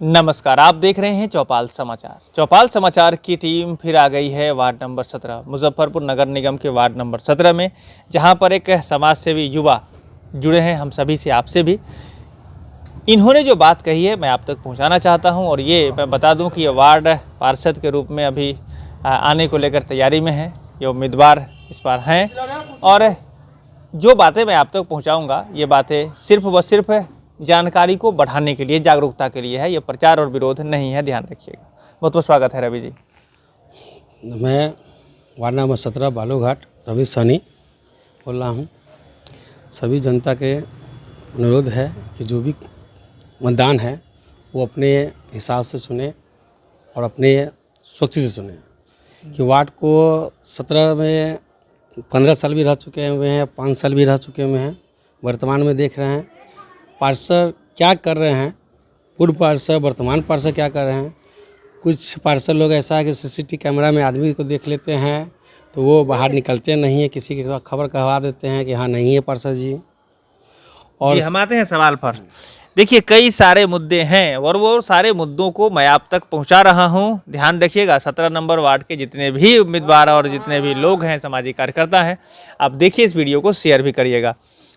नमस्कार, आप देख रहे हैं चौपाल समाचार। चौपाल समाचार की टीम फिर आ गई है वार्ड नंबर 17 मुजफ्फरपुर नगर निगम के वार्ड नंबर 17 में, जहां पर एक समाज सेवी युवा जुड़े हैं हम सभी से, आपसे भी। इन्होंने जो बात कही है मैं आप तक पहुंचाना चाहता हूं, और ये मैं बता दूं कि ये वार्ड पार्षद के रूप में अभी आने को लेकर तैयारी में है। ये उम्मीदवार इस बार हैं, और जो बातें मैं आप तक पहुँचाऊँगा ये बातें सिर्फ व सिर्फ जानकारी को बढ़ाने के लिए, जागरूकता के लिए है। ये प्रचार और विरोध नहीं है, ध्यान रखिएगा। बहुत बहुत स्वागत है रवि जी। मैं वार्ड नंबर 17 बालूघाट रवि सहनी बोल रहा हूँ। सभी जनता के अनुरोध है कि जो भी मतदान है वो अपने हिसाब से चुने और अपने सोच से चुने। कि वार्ड को 17 में 15 साल भी रह चुके हुए हैं, 5 साल भी रह चुके हुए हैं। वर्तमान में देख रहे हैं पार्षद क्या कर रहे हैं, पूर्व पार्षद वर्तमान पार्षद क्या कर रहे हैं। कुछ पार्षद लोग ऐसा है कि सीसीटीवी कैमरा में आदमी को देख लेते हैं तो वो बाहर निकलते नहीं है, किसी की खबर कहवा देते हैं कि हाँ नहीं है पार्षद जी। और हम आते हैं सवाल पर। देखिए, कई सारे मुद्दे हैं और वो सारे मुद्दों को मैं आप तक पहुंचा रहा हूं। ध्यान रखिएगा, 17 नंबर वार्ड के जितने भी उम्मीदवार और जितने भी लोग हैं, सामाजिक कार्यकर्ता हैं, आप देखिए इस वीडियो को शेयर भी करिएगा।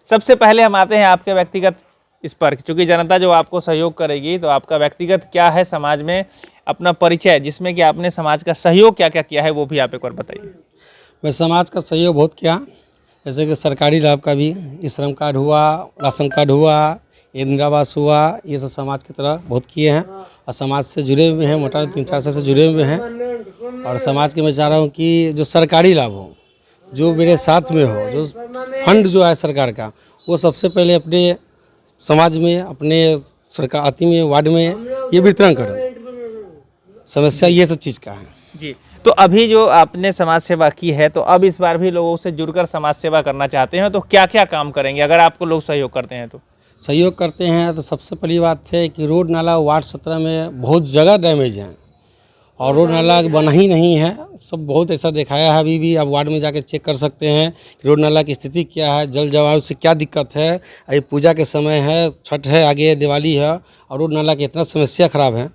सबसे पहले हम आते हैं आपके व्यक्तिगत इस पर, क्योंकि जनता जो आपको सहयोग करेगी तो आपका व्यक्तिगत क्या है समाज में, अपना परिचय जिसमें कि आपने समाज का सहयोग क्या क्या किया है वो भी आप एक बार बताइए। मैं समाज का सहयोग बहुत किया, जैसे कि सरकारी लाभ का भी, श्रम कार्ड हुआ, राशन कार्ड हुआ, इंदिरा आवास हुआ, ये सब समाज की तरह बहुत किए हैं और समाज से जुड़े हुए हैं। मोटा 3-4 साल से जुड़े हुए हैं और समाज के मैं चाह रहा हूँ कि जो सरकारी लाभ हो, जो मेरे साथ में हो, जो फंड जो है सरकार का, वो सबसे पहले अपने समाज में, अपने सरकार आती में, वार्ड में ये वितरण करो। समस्या ये सब चीज़ का है जी। तो अभी जो आपने समाज सेवा की है, तो अब इस बार भी लोगों से जुड़कर समाज सेवा करना चाहते हैं, तो क्या क्या काम करेंगे अगर आपको लोग सहयोग करते हैं तो? सहयोग करते हैं तो सबसे पहली बात है कि रोड नाला वार्ड 17 में बहुत जगह डैमेज है और रोड नाला बना ही नहीं है। सब बहुत ऐसा दिखाया है, अभी भी आप वार्ड में जाके चेक कर सकते हैं कि रोड नाला की स्थिति क्या है, जल जवाब से क्या दिक्कत है। अभी पूजा के समय है, छठ है, आगे दिवाली है और रोड नाला की इतना समस्या ख़राब है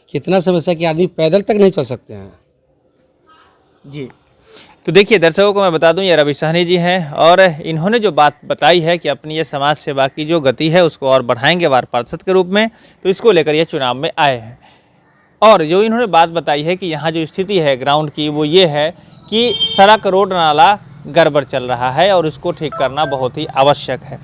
कि इतना समस्या कि आदमी पैदल तक नहीं चल सकते हैं जी। तो देखिए दर्शकों को मैं बता दूं, ये रवि सहनी जी हैं और इन्होंने जो बात बताई है कि अपनी ये समाज सेवा की जो गति है उसको और बढ़ाएंगे वार्ड पार्षद के रूप में, तो इसको लेकर ये चुनाव में आए हैं। और जो इन्होंने बात बताई है कि यहाँ जो स्थिति है ग्राउंड की, वो ये है कि सड़क रोड नाला गड़बड़ चल रहा है और इसको ठीक करना बहुत ही आवश्यक है।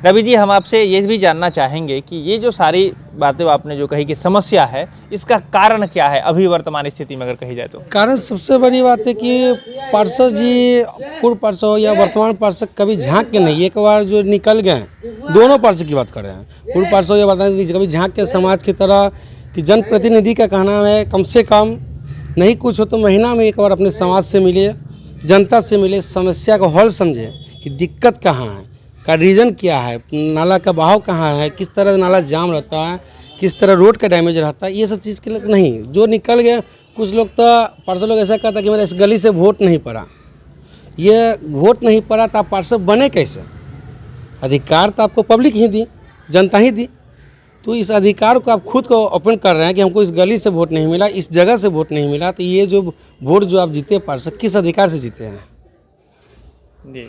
रवि जी, हम आपसे ये भी जानना चाहेंगे कि ये जो सारी बातें आपने जो कही कि समस्या है, इसका कारण क्या है अभी वर्तमान स्थिति में अगर कही जाए तो? कारण सबसे बड़ी बात है कि पार्षद जी, पूर्व पार्षद हो या वर्तमान पार्षद, कभी झांक के नहीं, एक बार जो निकल गए, दोनों पार्षद की बात कर रहे हैं, पूर्व पार्षद या वर्तमान, कभी झांक के समाज की तरह कि जनप्रतिनिधि का कहना है कम से कम नहीं कुछ हो तो महीना में एक बार अपने समाज से मिले, जनता से मिले, समस्या का हल समझे कि दिक्कत कहाँ है, का रीज़न क्या है, नाला का बहाव कहाँ है, किस तरह नाला जाम रहता है, किस तरह रोड का डैमेज रहता है, ये सब चीज़ के लिए नहीं। जो निकल गए, कुछ लोग तो पार्षद लोग ऐसा कहता कि मेरा इस गली से वोट नहीं पड़ा। ये वोट नहीं पड़ा तो आप पार्षद बने कैसे? अधिकार तो आपको पब्लिक ही दी, जनता ही दी। तो इस अधिकार को आप खुद को ओपन कर रहे हैं कि हमको इस गली से वोट नहीं मिला, इस जगह से वोट नहीं मिला, तो ये जो वोट जो आप जीते पार्षद, किस अधिकार से जीते हैं? जी,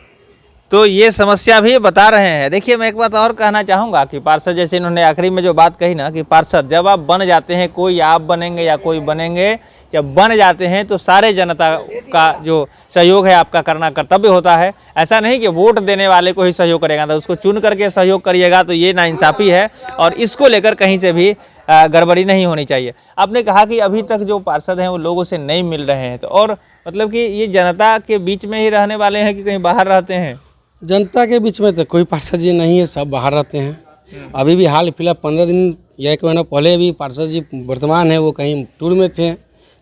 तो ये समस्या भी बता रहे हैं। देखिए, मैं एक बात और कहना चाहूँगा कि पार्षद, जैसे इन्होंने आखिरी में जो बात कही ना कि पार्षद जब आप बन जाते हैं, कोई आप बनेंगे या कोई बनेंगे, जब बन जाते हैं तो सारे जनता का जो सहयोग है आपका करना कर्तव्य होता है। ऐसा नहीं कि वोट देने वाले को ही सहयोग करेगा, तो उसको चुन करके सहयोग करिएगा, तो ये नाइंसाफ़ी है और इसको लेकर कहीं से भी गड़बड़ी नहीं होनी चाहिए। आपने कहा कि अभी तक जो पार्षद हैं वो लोगों से नहीं मिल रहे हैं, तो और मतलब कि ये जनता के बीच में ही रहने वाले हैं कि कहीं बाहर रहते हैं? जनता के बीच में तो कोई पार्षद जी नहीं है, सब बाहर रहते हैं। अभी भी हाल फिलहाल 15 दिन या 1 महीना पहले भी पार्षद जी वर्तमान है वो कहीं टूर में थे।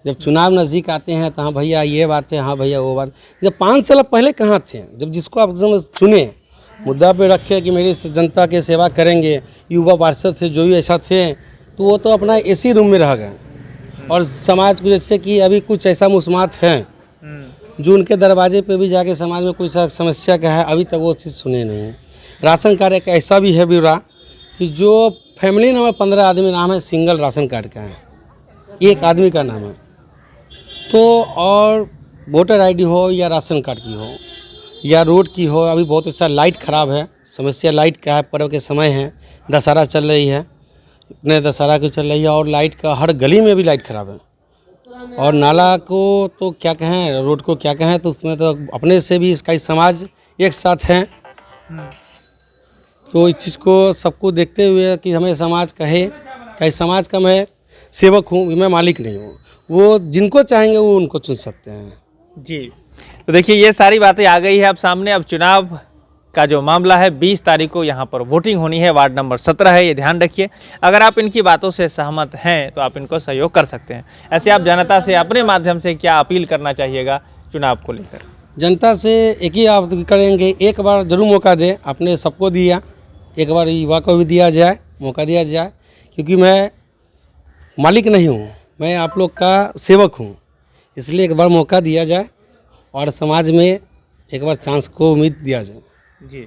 जब चुनाव नज़दीक आते हैं तो हाँ भैया ये बात है, हाँ भैया वो बात। जब 5 साल पहले कहाँ थे, जब जिसको आप चुने, मुद्दा पे रखे कि मेरी जनता की सेवा करेंगे, युवा पार्षद थे जो भी ऐसा थे, तो वो तो अपना एसी रूम में रह गए और समाज को, जैसे कि अभी कुछ ऐसा मुस्मात हैं जो उनके दरवाजे पे भी जाके समाज में कोई समस्या का है, अभी तक वो चीज़ सुने नहीं। राशन कार्ड एक ऐसा भी है ब्यौरा कि जो फैमिली नाम है, 15 आदमी नाम है, सिंगल राशन कार्ड का है, एक आदमी का नाम है। तो और वोटर आईडी हो या राशन कार्ड की हो या रोड की हो, अभी बहुत अच्छा लाइट ख़राब है, समस्या लाइट का है। पर्व के समय है, दशहरा चल रही है, इतने दशहरा की चल रही है और लाइट का हर गली में भी लाइट ख़राब है। और नाला को तो क्या कहें, रोड को क्या कहें, तो उसमें तो अपने से भी इसका समाज एक साथ है। तो इस चीज़ को सबको देखते हुए कि हमें समाज कहे कि समाज का मैं सेवक हूँ, मैं मालिक नहीं हूँ। वो जिनको चाहेंगे वो उनको चुन सकते हैं। जी, तो देखिए ये सारी बातें आ गई है अब सामने। अब चुनाव का जो मामला है 20 तारीख को यहाँ पर वोटिंग होनी है, वार्ड नंबर 17 है, ये ध्यान रखिए। अगर आप इनकी बातों से सहमत हैं तो आप इनको सहयोग कर सकते हैं। ऐसे आप जनता से अपने माध्यम से क्या अपील करना चाहिएगा चुनाव को लेकर? जनता से एक ही आप करेंगे, एक बार जरूर मौका दें। आपने सबको दिया, एक बार युवा को भी दिया जाए, मौका दिया जाए, क्योंकि मैं मालिक नहीं हूँ, मैं आप लोग का सेवक हूँ। इसलिए एक बार मौका दिया जाए और समाज में एक बार चांस को उम्मीद दिया जाए। जी,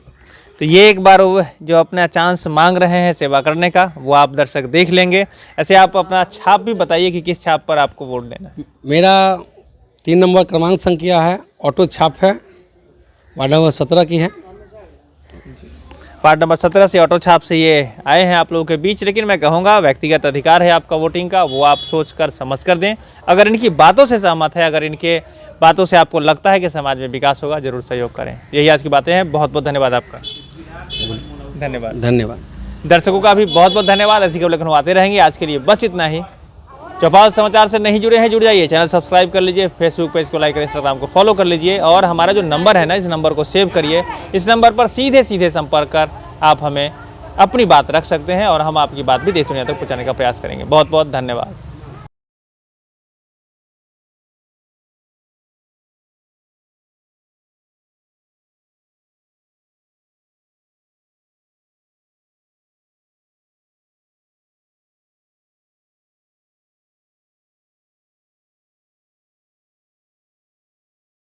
तो ये एक बार वो जो अपना चांस मांग रहे हैं सेवा करने का, वो आप दर्शक देख लेंगे। ऐसे आप अपना छाप भी बताइए कि किस छाप पर आपको वोट देना है। मेरा 3 नंबर क्रमांक संख्या है, ऑटो छाप है, वार्ड नंबर 17 की है। वार्ड नंबर 17 से ऑटो छाप से ये आए हैं आप लोगों के बीच। लेकिन मैं कहूँगा व्यक्तिगत अधिकार है आपका वोटिंग का, वो आप सोच कर समझ कर दें। अगर इनकी बातों से सहमत है, अगर इनके बातों से आपको लगता है कि समाज में विकास होगा, जरूर सहयोग करें। यही आज की बातें हैं। बहुत बहुत धन्यवाद आपका। धन्यवाद। दर्शकों का भी बहुत बहुत धन्यवाद। ऐसी खबरें लेकर आते रहेंगे। आज के लिए बस इतना ही। चौपाल समाचार से नहीं जुड़े हैं, जुड़ जाइए, चैनल सब्सक्राइब कर लीजिए, फेसबुक पेज को लाइक करें, इंस्टाग्राम को फॉलो कर लीजिए और हमारा जो नंबर है ना, इस नंबर को सेव करिए। इस नंबर पर सीधे सीधे संपर्क कर आप हमें अपनी बात रख सकते हैं और हम आपकी बात भी देश दुनिया तक पहुँचाने का प्रयास करेंगे। बहुत बहुत धन्यवाद।